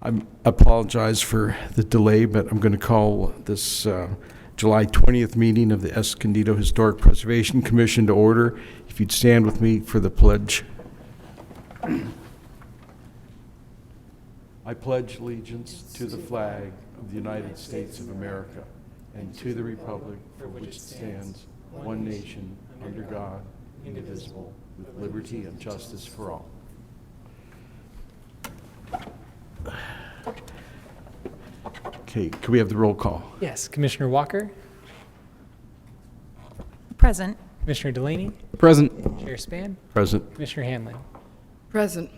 I apologize for the delay, but I'm going to call this July 20th meeting of the Escondido Historic Preservation Commission to order. If you'd stand with me for the pledge. I pledge allegiance to the flag of the United States of America and to the republic for which it stands, one nation, under God, indivisible, with liberty and justice for all. Okay, can we have the roll call? Yes, Commissioner Walker, Present. Commissioner Delaney, Present. Chair Span, Present. Commissioner Hanlon. Present.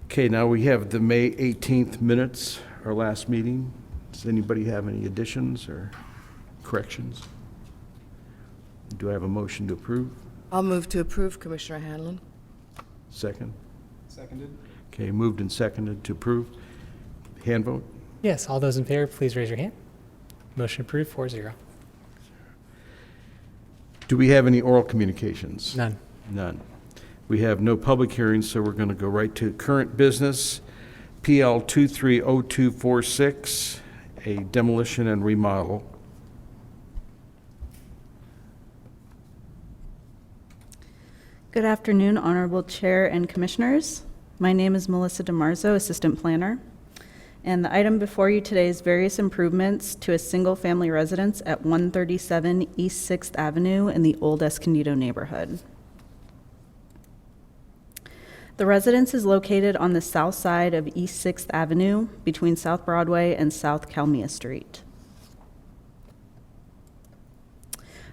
Okay, now we have the May 18th minutes, our last meeting. Does anybody have any additions or corrections? Do I have a motion to approve? I'll move to approve, Commissioner Hanlon. Second? Seconded. Okay, moved and seconded to approve. Hand vote? Yes, all those in favor, please raise your hand. Motion approved, 4-0. Do we have any oral communications? None. None. We have no public hearings, so we're going to go right to current business. PL 230246, a demolition and remodel. Good afternoon, Honorable Chair and Commissioners. My name is Melissa DeMarzo, Assistant Planner, and the item before you today is various improvements to a single-family residence at 137 East 6th Avenue in the Old Escondido neighborhood. The residence is located on the south side of East 6th Avenue between South Broadway and South Calmia Street.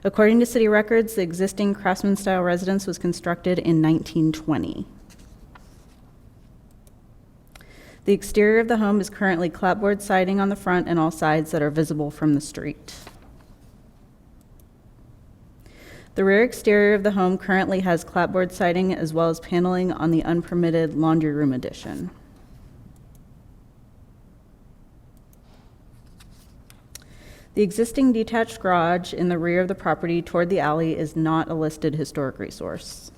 According to city records, the existing Craftsman-style residence was constructed in 1920. The exterior of the home is currently clapboard siding on the front and all sides that are visible from the street. The rear exterior of the home currently has clapboard siding as well as paneling on the unpermitted laundry room addition. The existing detached garage in the rear of the property toward the alley is not a listed historic resource.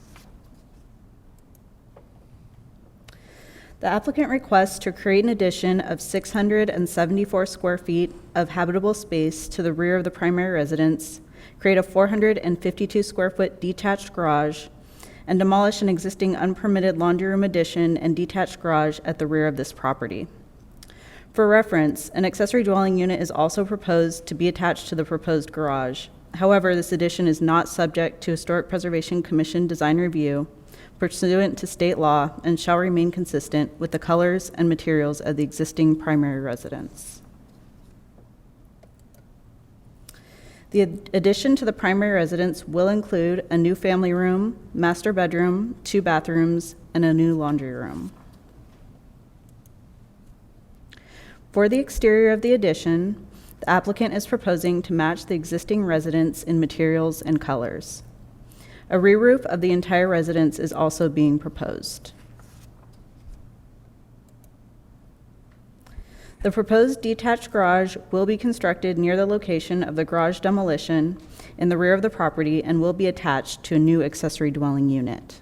The applicant requests to create an addition of 674 square feet of habitable space to the rear of the primary residence, create a 452 square foot detached garage, and demolish an existing unpermitted laundry room addition and detached garage at the rear of this property. For reference, an accessory dwelling unit is also proposed to be attached to the proposed garage. However, this addition is not subject to Historic Preservation Commission design review pursuant to state law and shall remain consistent with the colors and materials of the existing primary residence. The addition to the primary residence will include a new family room, master bedroom, 2 bathrooms, and a new laundry room. For the exterior of the addition, the applicant is proposing to match the existing residence in materials and colors. A re-roof of the entire residence is also being proposed. The proposed detached garage will be constructed near the location of the garage demolition in the rear of the property and will be attached to a new accessory dwelling unit.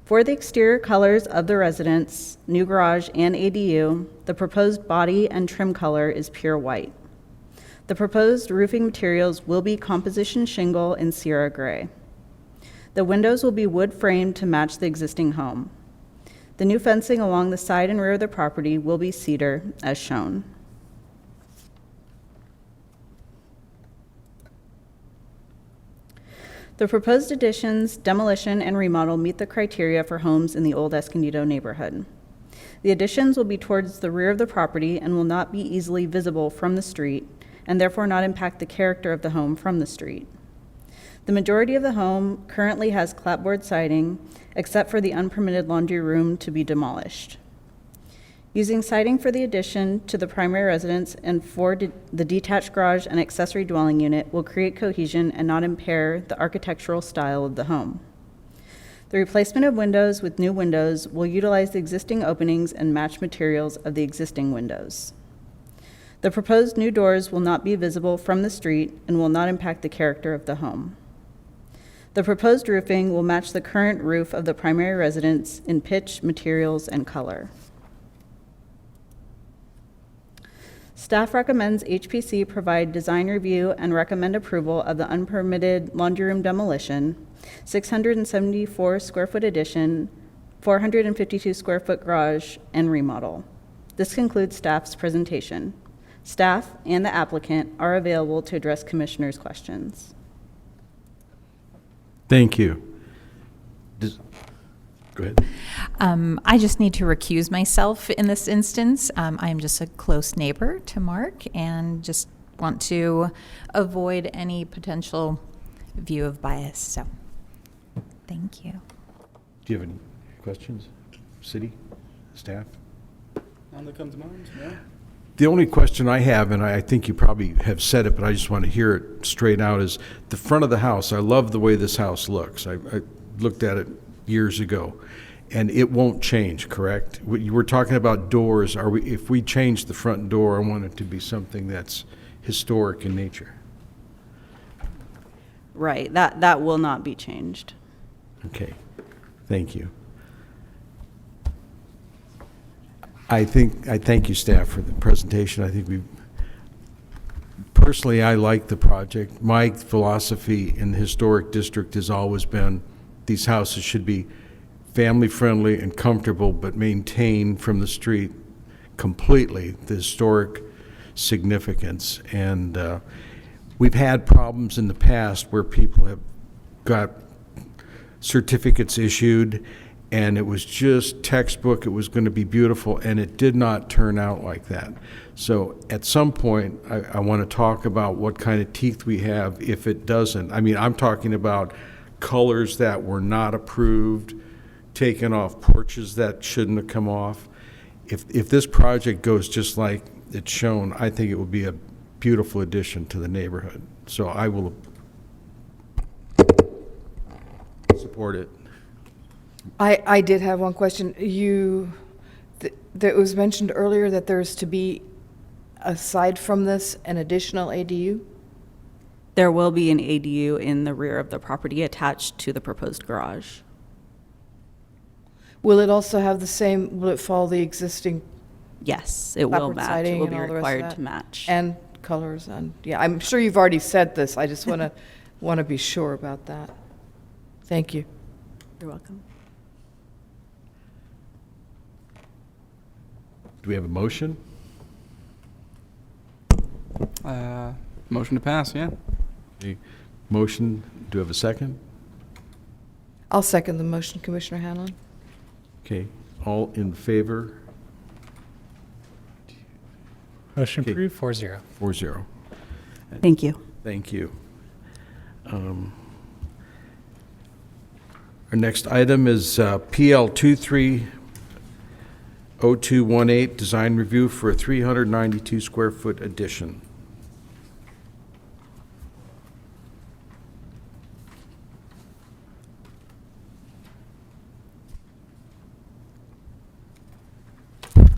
For the exterior colors of the residence, new garage, and ADU, the proposed body and trim color is pure white. The proposed roofing materials will be composition shingle in Sierra Gray. The windows will be wood framed to match the existing home. The new fencing along the side and rear of the property will be cedar, as shown. The proposed additions, demolition, and remodel meet the criteria for homes in the Old Escondido neighborhood. The additions will be towards the rear of the property and will not be easily visible from the street, and therefore not impact the character of the home from the street. The majority of the home currently has clapboard siding, except for the unpermitted laundry room to be demolished. Using siding for the addition to the primary residence and for the detached garage and accessory dwelling unit will create cohesion and not impair the architectural style of the home. The replacement of windows with new windows will utilize the existing openings and match materials of the existing windows. The proposed new doors will not be visible from the street and will not impact the character of the home. The proposed roofing will match the current roof of the primary residence in pitch, materials, and color. Staff recommends HPC provide design review and recommend approval of the unpermitted laundry room demolition, 674 square foot addition, 452 square foot garage, and remodel. This concludes staff's presentation. Staff and the applicant are available to address commissioners' questions. Thank you. Go ahead. I just need to recuse myself in this instance. I'm just a close neighbor to Mark and just want to avoid any potential view of bias. So, thank you. Do you have any questions? City, staff? None that comes to mind, no? The only question I have, and I think you probably have said it, but I just want to hear it straight out, is the front of the house. I love the way this house looks. I looked at it years ago, and it won't change, correct? You were talking about doors. If we change the front door, I want it to be something that's historic in nature. Right, that will not be changed. Okay, thank you. I thank you, staff, for the presentation. I think personally, I like the project. My philosophy in the historic district has always been these houses should be family-friendly and comfortable, but maintain from the street completely the historic significance. And we've had problems in the past where people have got certificates issued and it was just textbook, it was going to be beautiful, and it did not turn out like that. So at some point, I want to talk about what kind of teeth we have if it doesn't. I mean, I'm talking about colors that were not approved, taken off porches that shouldn't have come off. If this project goes just like it's shown, I think it will be a beautiful addition to the neighborhood. So I will support it. I did have one question. It was mentioned earlier that there's to be, aside from this, an additional ADU? There will be an ADU in the rear of the property attached to the proposed garage. Will it also have the same, will it follow the existing Yes, it will clapboard match. It siding will and be all the rest of required that? to match. And colors and, yeah, I'm sure you've already said this. I just want to be sure about that. Thank you. You're welcome. Do we have a motion? Motion to pass, yeah. A motion, do we have a second? I'll second the motion, Commissioner Hanlon. Okay, all in favor? Motion Okay. approved, 4-0. 4-0. Thank you. Thank you. Our next item is PL 230218, design review for a 392 square foot addition.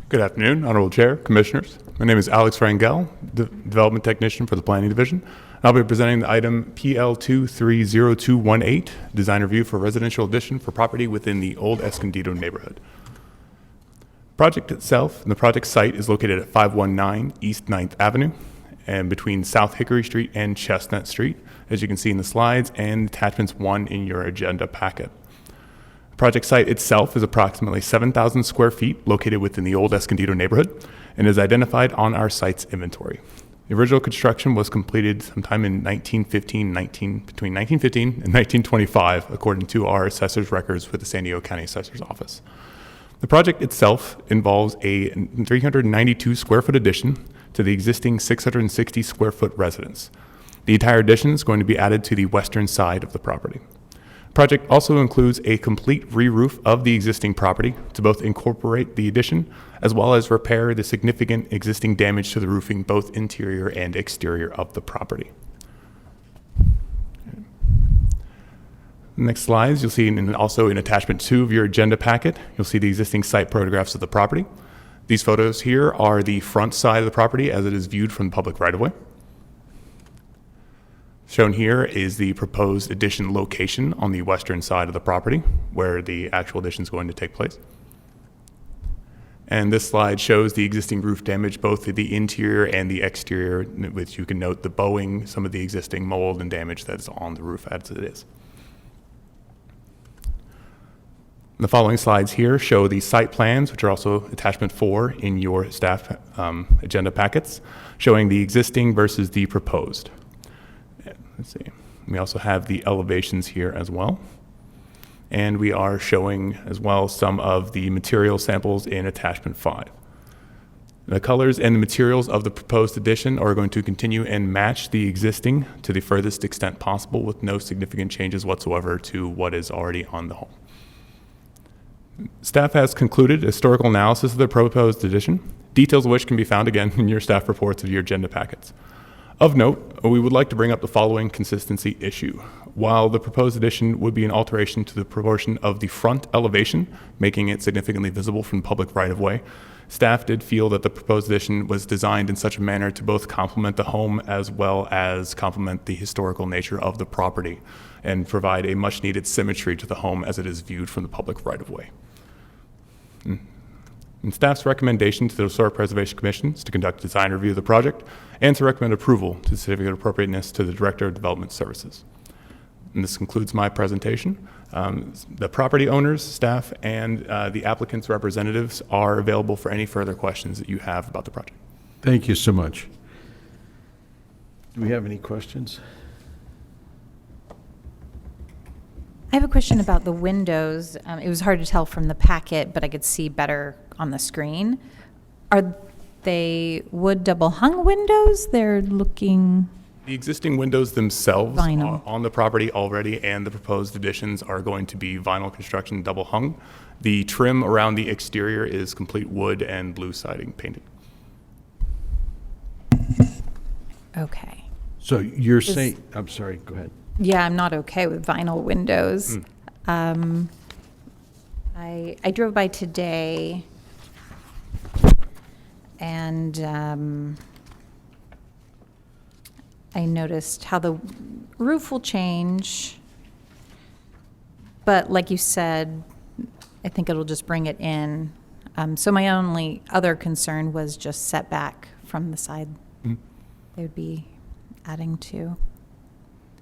Good afternoon, Honorable Chair, Commissioners. My name is Alex Rangel, Development Technician for the Planning Division. I'll be presenting the item PL 230218, Design Review for Residential Addition for Property within the Old Escondido neighborhood. Project itself, and the project site is located at 519 East 9th Avenue and between South Hickory Street and Chestnut Street, as you can see in the slides and attachments 1 in your agenda packet. The project site itself is approximately 7,000 square feet located within the Old Escondido neighborhood and is identified on our site's inventory. The original construction was completed sometime in between 1915 and 1925, according to our assessor's records with the San Diego County Assessor's Office. The project itself involves a 392 square foot addition to the existing 660 square foot residence. The entire addition is going to be added to the western side of the property. The project also includes a complete re-roof of the existing property to both incorporate the addition as well as repair the significant existing damage to the roofing, both interior and exterior of the property. Next slides, you'll see also in attachment 2 of your agenda packet, you'll see the existing site photographs of the property. These photos here are the front side of the property as it is viewed from the public right-of-way. Shown here is the proposed addition location on the western side of the property where the actual addition is going to take place. And this slide shows the existing roof damage, both to the interior and the exterior, which you can note the bowing, some of the existing mold and damage that is on the roof as it is. The following slides here show the site plans, which are also attachment 4 in your staff agenda packets, showing the existing versus the proposed. Let's see. We also have the elevations here as well. And we are showing as well some of the material samples in attachment 5. The colors and the materials of the proposed addition are going to continue and match the existing to the furthest extent possible with no significant changes whatsoever to what is already on the home. Staff has concluded a historical analysis of the proposed addition, details of which can be found again in your staff reports of your agenda packets. Of note, we would like to bring up the following consistency issue. While the proposed addition would be an alteration to the proportion of the front elevation, making it significantly visible from public right-of-way, staff did feel that the proposed addition was designed in such a manner to both complement the home as well as complement the historical nature of the property and provide a much-needed symmetry to the home as it is viewed from the public right-of-way. And staff's recommendation to the Historic Preservation Commission is to conduct a design review of the project and to recommend approval to the certificate of appropriateness to the Director of Development Services. And this concludes my presentation. The property owners, staff, and the applicant's representatives are available for any further questions that you have about the project. Thank you so much. Do we have any questions? I have a question about the windows. It was hard to tell from the packet, but I could see better on the screen. Are they wood double hung windows? They're looking... The existing windows themselves Vinyl. on the property already and the proposed additions are going to be vinyl construction double hung. The trim around the exterior is complete wood and blue siding painted. Okay. So you're saying, I'm sorry, go ahead. Yeah, I'm not okay with vinyl windows. I drove by today and I noticed how the roof will change, but like you said, I think it'll just bring it in. So my only other concern was just setback from the side they would be adding to.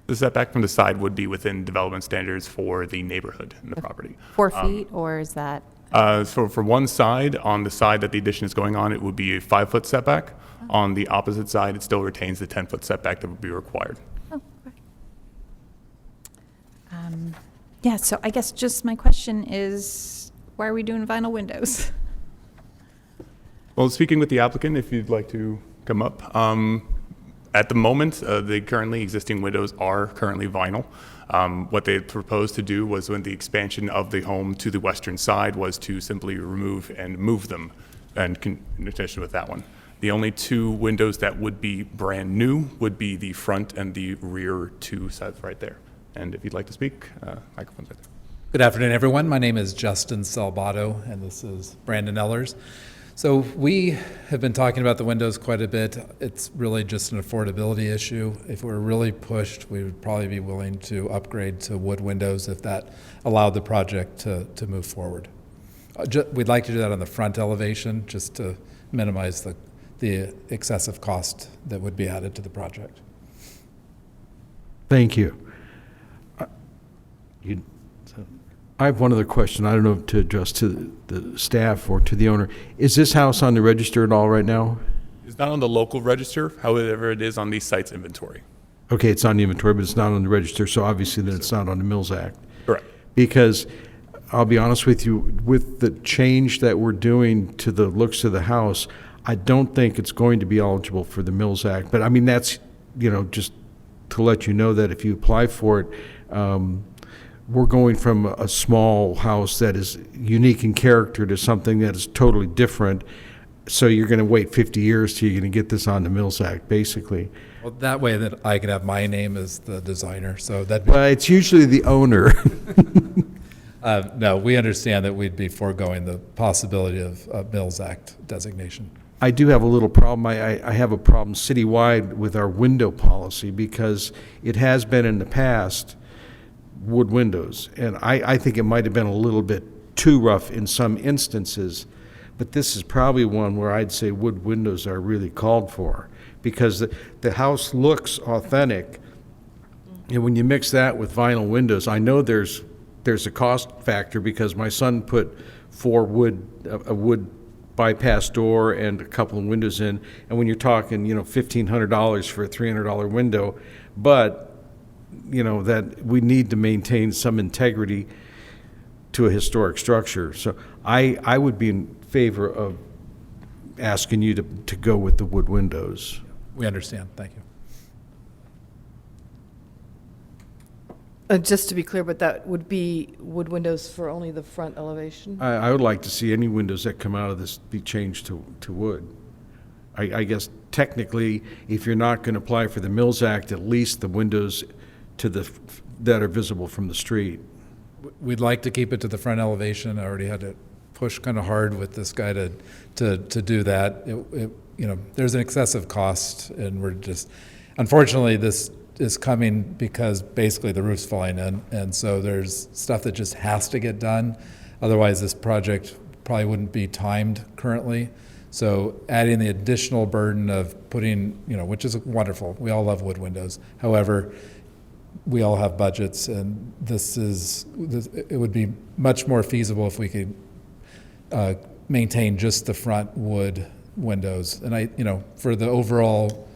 The setback from the side would be within development standards for the neighborhood and the property. 4 feet, or is that? So for one side, on the side that the addition is going on, it would be a 5-foot setback. On the opposite side, it still retains the 10-foot setback that would be required. Oh, okay. Yeah, so I guess just my question is, why are we doing vinyl windows? Well, speaking with the applicant, if you'd like to come up. At the moment, the currently existing windows are currently vinyl. What they proposed to do was, when the expansion of the home to the western side, was to simply remove and move them and in addition with that one. The only 2 windows that would be brand new would be the front and the rear 2 sides right there. And if you'd like to speak, microphone's right there. Good afternoon, everyone. My name is Justin Salvato, and this is Brandon Ellers. So we have been talking about the windows quite a bit. It's really just an affordability issue. If we're really pushed, we would probably be willing to upgrade to wood windows if that allowed the project to move forward. We'd like to do that on the front elevation just to minimize the excessive cost that would be added to the project. Thank you. I have one other question. I don't know if to address to the staff or to the owner. Is this house on the register at all right now? It's not on the local register, however, it is on the site's inventory. Okay, it's on the inventory, but it's not on the register, so obviously then it's not on the Mills Act. Correct. Because I'll be honest with you, with the change that we're doing to the looks of the house, I don't think it's going to be eligible for the Mills Act. But I mean, that's, just to let you know that if you apply for it, we're going from a small house that is unique in character to something that is totally different. So you're going to wait 50 years till you're going to get this on the Mills Act, basically. Well, that way that I could have my name as the designer, so that'd Well, it's usually the owner. No, we understand that we'd be foregoing the possibility of a Mills Act designation. I do have a little problem. I have a problem citywide with our window policy because it has been in the past wood windows. And I think it might have been a little bit too rough in some instances, but this is probably one where I'd say wood windows are really called for because the house looks authentic. And when you mix that with vinyl windows, I know there's a cost factor because my son put a wood bypass door and a couple of windows in, and when you're talking, $1,500 for a $300 window, but that we need to maintain some integrity to a historic structure. So I would be in favor of asking you to go with the wood windows. We understand. Thank you. Just to be clear, but that would be wood windows for only the front elevation? I would like to see any windows that come out of this be changed to wood. I guess technically, if you're not going to apply for the Mills Act, at least the windows that are visible from the street. We'd like to keep it to the front elevation. I already had to push kind of hard with this guy to do that. There's an excessive cost, and we're just, unfortunately, this is coming because basically the roof's falling in, and so there's stuff that just has to get done. Otherwise, this project probably wouldn't be timed currently. So adding the additional burden of putting, which is wonderful. We all love wood windows. However, we all have budgets, and it would be much more feasible if we could maintain just the front wood windows. And for the overall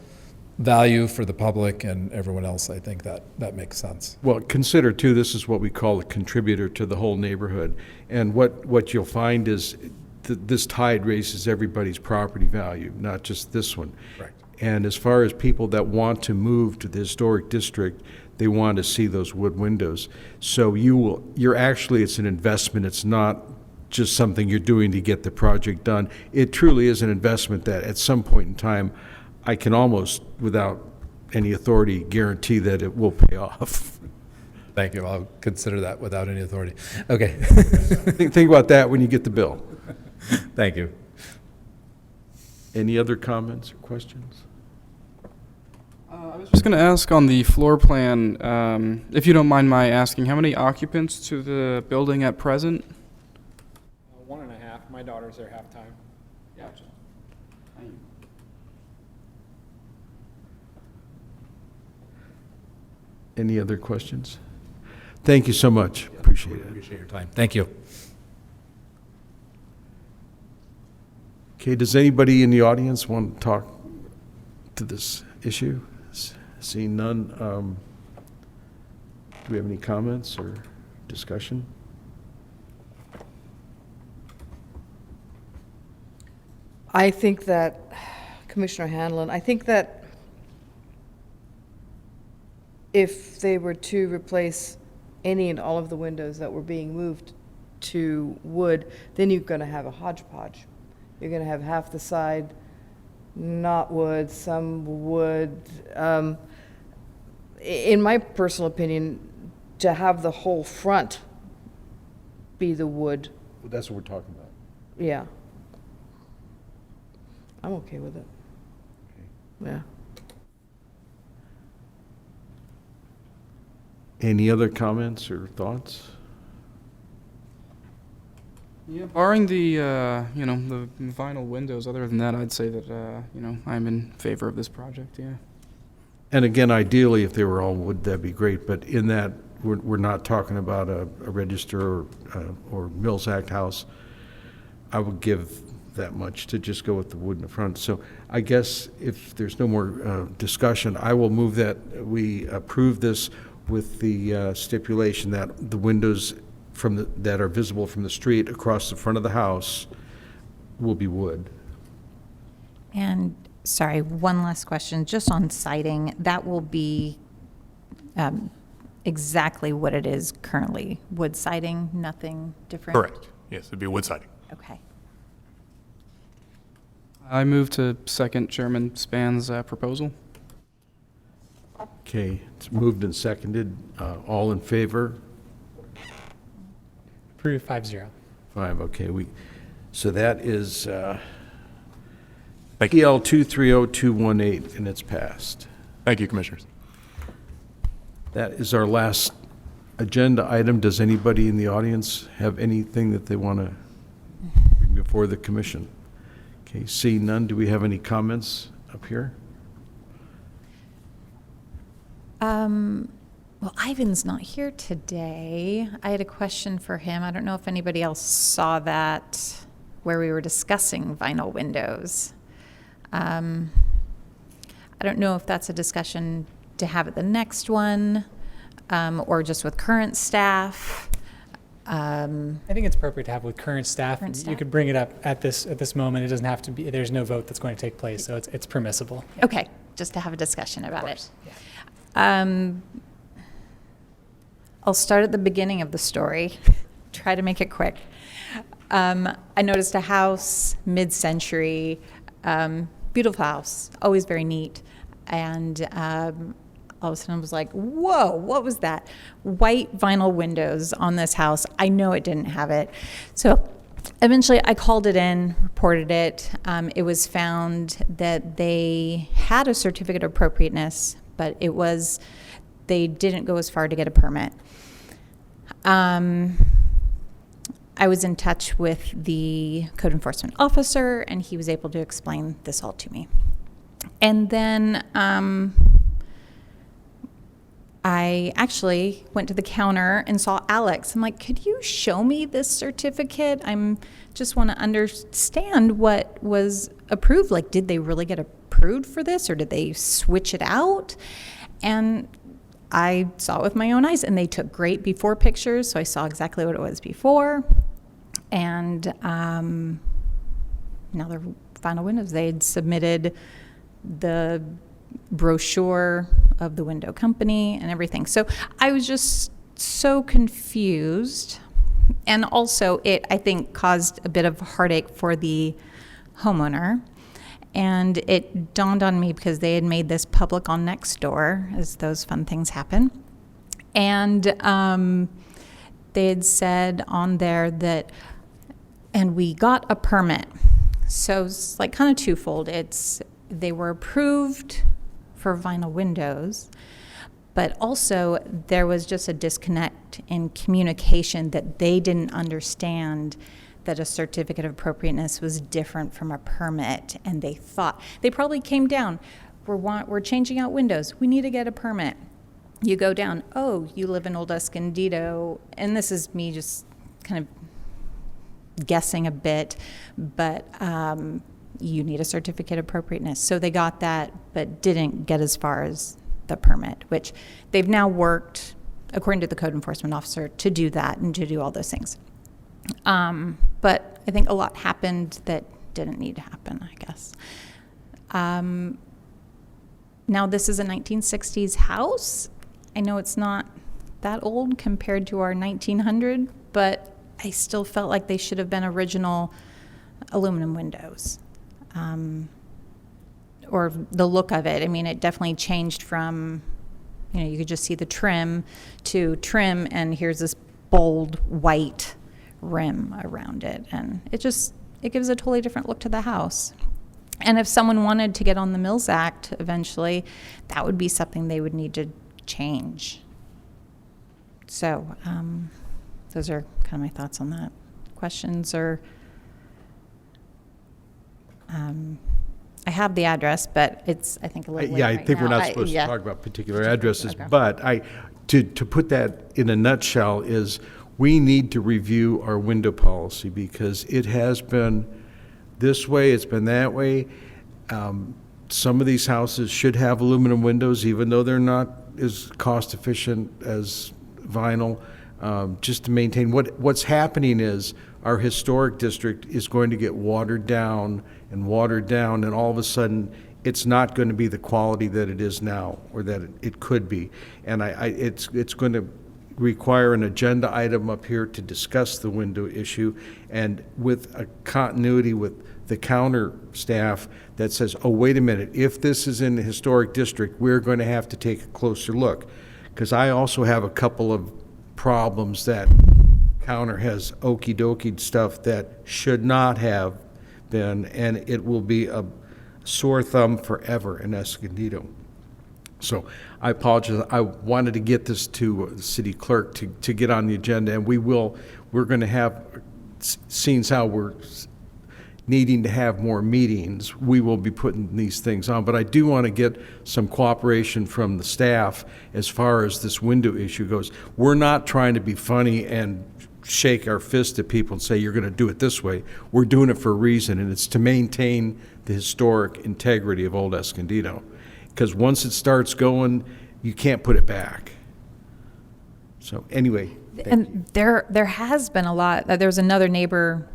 value for the public and everyone else, I think that makes sense. Well, consider too, this is what we call a contributor to the whole neighborhood. And what you'll find is this tide raises everybody's property value, not just this one. Right. And as far as people that want to move to the historic district, they want to see those wood windows. So it's an investment. It's not just something you're doing to get the project done. It truly is an investment that at some point in time, I can almost, without any authority, guarantee that it will pay off. Thank you. I'll consider that without any authority. Okay. Think about that when you get the bill. Thank you. Any other comments or questions? I was just going to ask on the floor plan, if you don't mind my asking, how many occupants to the building at present? 1.5. My daughter's there half-time. Gotcha. Any other questions? Thank you so much. Appreciate it. Appreciate your time. Thank you. Okay, does anybody in the audience want to talk to this issue? Seeing none, do we have any comments or discussion? I think that, Commissioner Hanlon, I think that if they were to replace any and all of the windows that were being moved to wood, then you're going to have a hodgepodge. You're going to have half the side not wood, some wood. In my personal opinion, to have the whole front be the wood, Well, that's what we're talking about. yeah. I'm okay with it. Yeah. Any other comments or thoughts? Yeah, barring the the vinyl windows. Other than that, I'd say that I'm in favor of this project. Yeah. And again, ideally, if they were all wood, that'd be great. But in that, we're not talking about a register or Mills Act house. I would give that much to just go with the wood in the front. So I guess if there's no more discussion, I will move that we approve this with the stipulation that the windows that are visible from the street across the front of the house will be wood. And, sorry, one last question, just on siding, that will be exactly what it is currently, wood siding, nothing different? Correct. Yes, it'd be wood siding. Okay. I move to second Chairman Span's proposal. Okay, it's moved and seconded. All in favor? Approved 5-0. 5, okay. So that is Thank you. PL 230218, and it's passed. Thank you, Commissioners. That is our last agenda item. Does anybody in the audience have anything that they want to bring before the commission? Okay, seeing none, do we have any comments up here? Well, Ivan's not here today. I had a question for him. I don't know if anybody else saw that where we were discussing vinyl windows. I don't know if that's a discussion to have at the next one, or just with current staff. I think it's appropriate to have with current staff. Current You staff. could bring it up at this moment. It doesn't have to be, there's no vote that's going to take place, so it's permissible. Okay, just to have a discussion about it. I'll start at the beginning of the story, try to make it quick. I noticed a house, mid-century, beautiful house, always very neat. And all of a sudden I was like, whoa, what was that? White vinyl windows on this house. I know it didn't have it. So eventually I called it in, reported it. It was found that they had a certificate of appropriateness, but they didn't go as far to get a permit. I was in touch with the code enforcement officer, and he was able to explain this all to me. And then I actually went to the counter and saw Alex. I'm like, could you show me this certificate? Just want to understand what was approved. Like, did they really get approved for this, or did they switch it out? And I saw it with my own eyes, and they took great before pictures, so I saw exactly what it was before. And now they're vinyl windows. They had submitted the brochure of the window company and everything. So I was just so confused. And also it, I think, caused a bit of heartache for the homeowner. And it dawned on me because they had made this public on Nextdoor, as those fun things happen. And they had said on there that, and we got a permit. So it's like kind of twofold. They were approved for vinyl windows, but also there was just a disconnect in communication that they didn't understand that a certificate of appropriateness was different from a permit, and they probably came down, we're changing out windows, we need to get a permit. You go down, oh, you live in Old Escondido, and this is me just kind of guessing a bit, but you need a certificate of appropriateness. So they got that, but didn't get as far as the permit, which they've now worked, according to the code enforcement officer, to do that and to do all those things. But I think a lot happened that didn't need to happen, I guess. Now this is a 1960s house. I know it's not that old compared to our 1900, but I still felt like they should have been original aluminum windows. Or the look of it. I mean, it definitely changed from, you could just see the trim to trim, and here's this bold white rim around it, and it gives a totally different look to the house. And if someone wanted to get on the Mills Act eventually, that would be something they would need to change. So those are kind of my thoughts on that. Questions? Or I have the address, but it's, I think, a little late Yeah, I right think we're now. not supposed to talk about particular addresses, Okay. but to put that in a nutshell is we need to review our window policy because it has been this way, it's been that way. Some of these houses should have aluminum windows, even though they're not as cost efficient as vinyl, just to maintain. What's happening is our historic district is going to get watered down, and all of a sudden it's not going to be the quality that it is now, or that it could be. And it's going to require an agenda item up here to discuss the window issue, and with a continuity with the counter staff that says, oh, wait a minute, if this is in the historic district, we're going to have to take a closer look. Because I also have a couple of problems that counter has okey-dokey stuff that should not have been, and it will be a sore thumb forever in Escondido. So I apologize. I wanted to get this to the city clerk to get on the agenda, and we're going to have, seeing how we're needing to have more meetings, we will be putting these things on. But I do want to get some cooperation from the staff as far as this window issue goes. We're not trying to be funny and shake our fist at people and say, you're going to do it this way. We're doing it for a reason, and it's to maintain the historic integrity of Old Escondido. Because once it starts going, you can't put it back. So anyway, thank you. There has been a lot. There was another neighbor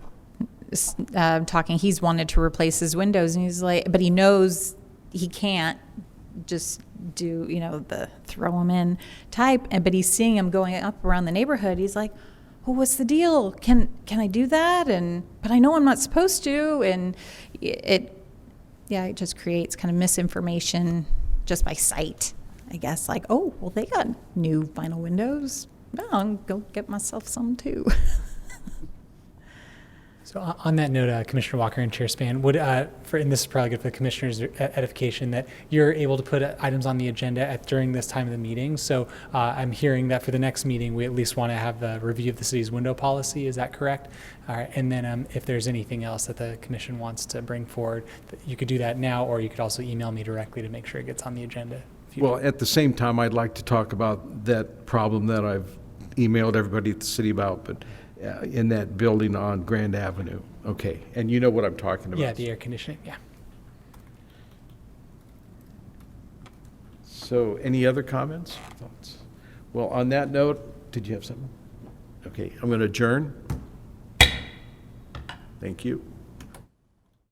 talking. He's wanted to replace his windows, and he's like, but he knows he can't just do, the throw them in type. But he's seeing them going up around the neighborhood. He's like, well, what's the deal? Can I do that? But I know I'm not supposed to. And it just creates kind of misinformation just by sight, I guess. Like, oh, well, they got new vinyl windows. Well, I'll go get myself some too. So on that note, Commissioner Walker and Chair Span, and this is probably good for the commissioners' edification, that you're able to put items on the agenda during this time of the meeting. So I'm hearing that for the next meeting, we at least want to have a review of the city's window policy. Is that correct? All right. And then if there's anything else that the commission wants to bring forward, you could do that now, or you could also email me directly to make sure it gets on the agenda. Well, at the same time, I'd like to talk about that problem that I've emailed everybody at the city about, but in that building on Grand Avenue. Okay, and you know what I'm talking about. Yeah, the air conditioning, yeah. So any other comments, thoughts? Well, on that note, did you have something? Okay, I'm going to adjourn. Thank you.